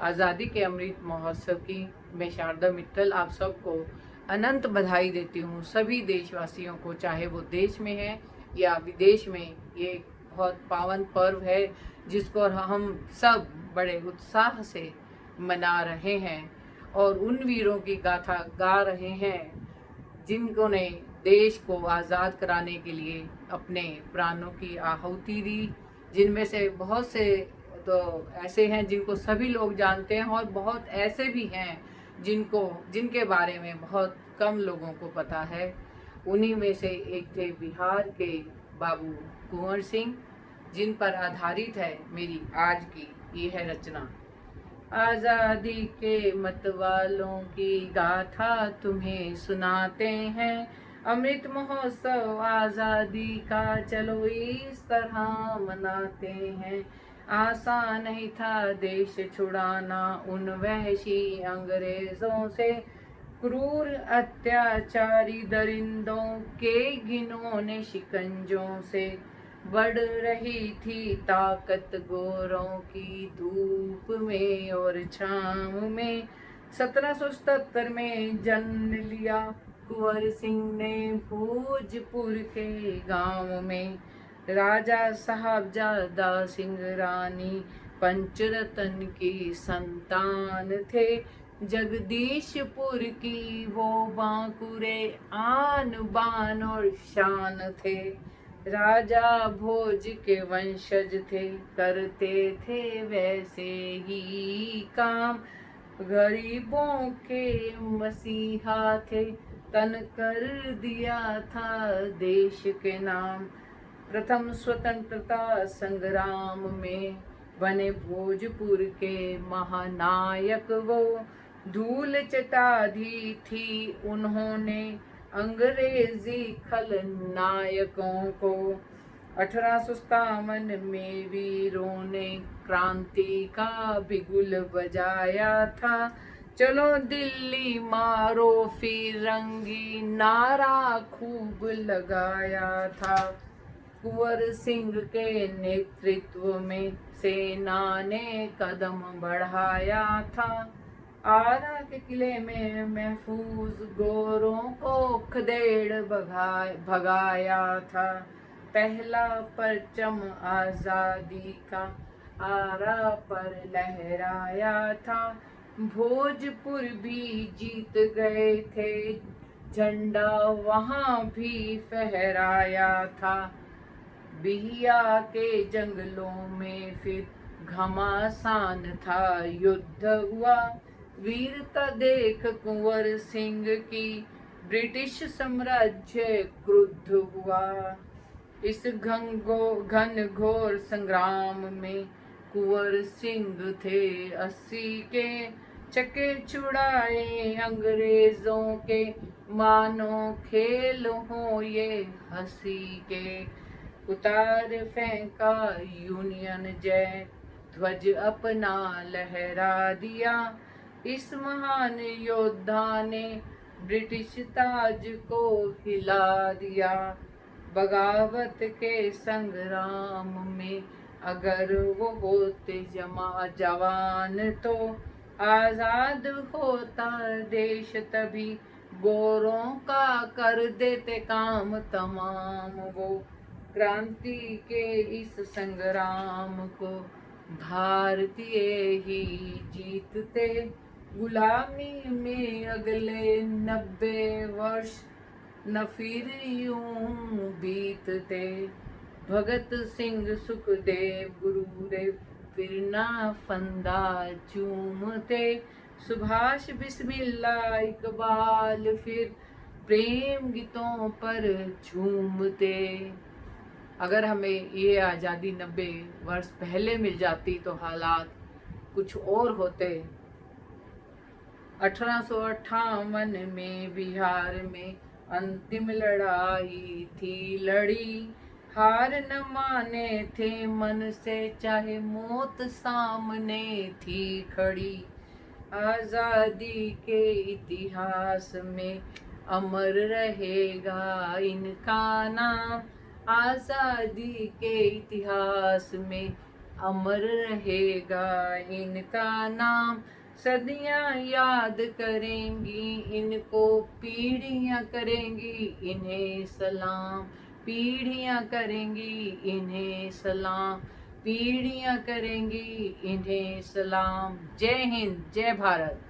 आज़ादी के अमृत महोत्सव की मैं शारदा मित्तल आप सबको अनंत बधाई देती हूँ। सभी देशवासियों को, चाहे वो देश में है या विदेश में, ये बहुत पावन पर्व है जिसको हम सब बड़े उत्साह से मना रहे हैं और उन वीरों की गाथा गा रहे हैं जिनको ने देश को आज़ाद कराने के लिए अपने प्राणों की आहुति दी। जिनमें से बहुत से तो ऐसे हैं जिनको सभी लोग जानते हैं और बहुत ऐसे भी हैं जिनके बारे में बहुत कम लोगों को पता है। उन्हीं में से एक थे बिहार के बाबू कुंवर सिंह, जिन पर आधारित है मेरी आज की यह रचना। आज़ादी के मतवालों की गाथा तुम्हें सुनाते हैं, अमृत महोत्सव आज़ादी का चलो इस तरह मनाते हैं। आसान नहीं था देश छुड़ाना उन वहशी अंग्रेजों से, क्रूर अत्याचारी दरिंदों के घिनौने शिकंजों से। बढ़ रही थी ताकत गोरों की धूप में और छाँव में। 1777 में जन्म लिया कुंवर सिंह ने भोजपुर के गांव में। राजा साहबजादा सिंह रानी पंचरतन की संतान थे। जगदीशपुर की वो बांकुरे आन बान और शान थे। राजा भोज के वंशज थे, करते थे वैसे ही काम। गरीबों के मसीहा थे, तन कर दिया था देश के नाम। प्रथम स्वतंत्रता संग्राम में बने भोजपुर के महानायक वो। धूल चटा दी थी उन्होंने अंग्रेजी खलनायकों को। 1857 में वीरों ने क्रांति का बिगुल बजाया था। चलो दिल्ली मारो फिरंगी नारा खूब लगाया था। कुंवर सिंह के नेतृत्व में सेना ने कदम बढ़ाया था। आरा के किले में महफूज गोरों को खदेड़ भगाया था। पहला परचम आज़ादी का आरा पर लहराया था। भोजपुर भी जीत गए थे, झंडा वहाँ भी फहराया था। बिहिया के जंगलों में फिर घमासान था, युद्ध हुआ। वीरता देख कुंवर सिंह की ब्रिटिश साम्राज्य क्रुद्ध हुआ। इस घन घोर संग्राम में कुंवर सिंह थे 80 के। चके छुड़ाए अंग्रेजों के, मानो खेल हो ये हंसी के। उतार फेंका यूनियन जय, ध्वज अपना लहरा दिया। इस महान योद्धा ने ब्रिटिश ताज को हिला दिया। बगावत के संग्राम में अगर वो होते जवान तो आजाद होता देश तभी। गोरों का कर देते काम तमाम वो। क्रांति के इस संग्राम को भारतीय ही जीतते। गुलामी में अगले 90 वर्ष न फिर यूं बीतते। भगत सिंह सुखदेव गुरुदेव फिर ना फंदा चूमते। सुभाष बिस्मिल्लाह इकबाल फिर प्रेम गीतों पर झूमते। अगर हमें ये आज़ादी 90 वर्ष पहले मिल जाती तो हालात कुछ और होते। 1858 में बिहार में अंतिम लड़ाई थी लड़ी। हार न माने थे मन से, चाहे मौत सामने थी खड़ी। आज़ादी के इतिहास में अमर रहेगा इनका नाम। आज़ादी के इतिहास में अमर रहेगा इनका नाम, सदियां याद करेंगी इनको, पीढ़ियां करेंगी इन्हें सलाम, पीढ़ियां करेंगी इन्हें सलाम, पीढ़ियां करेंगी इन्हें सलाम। जय हिंद, जय भारत।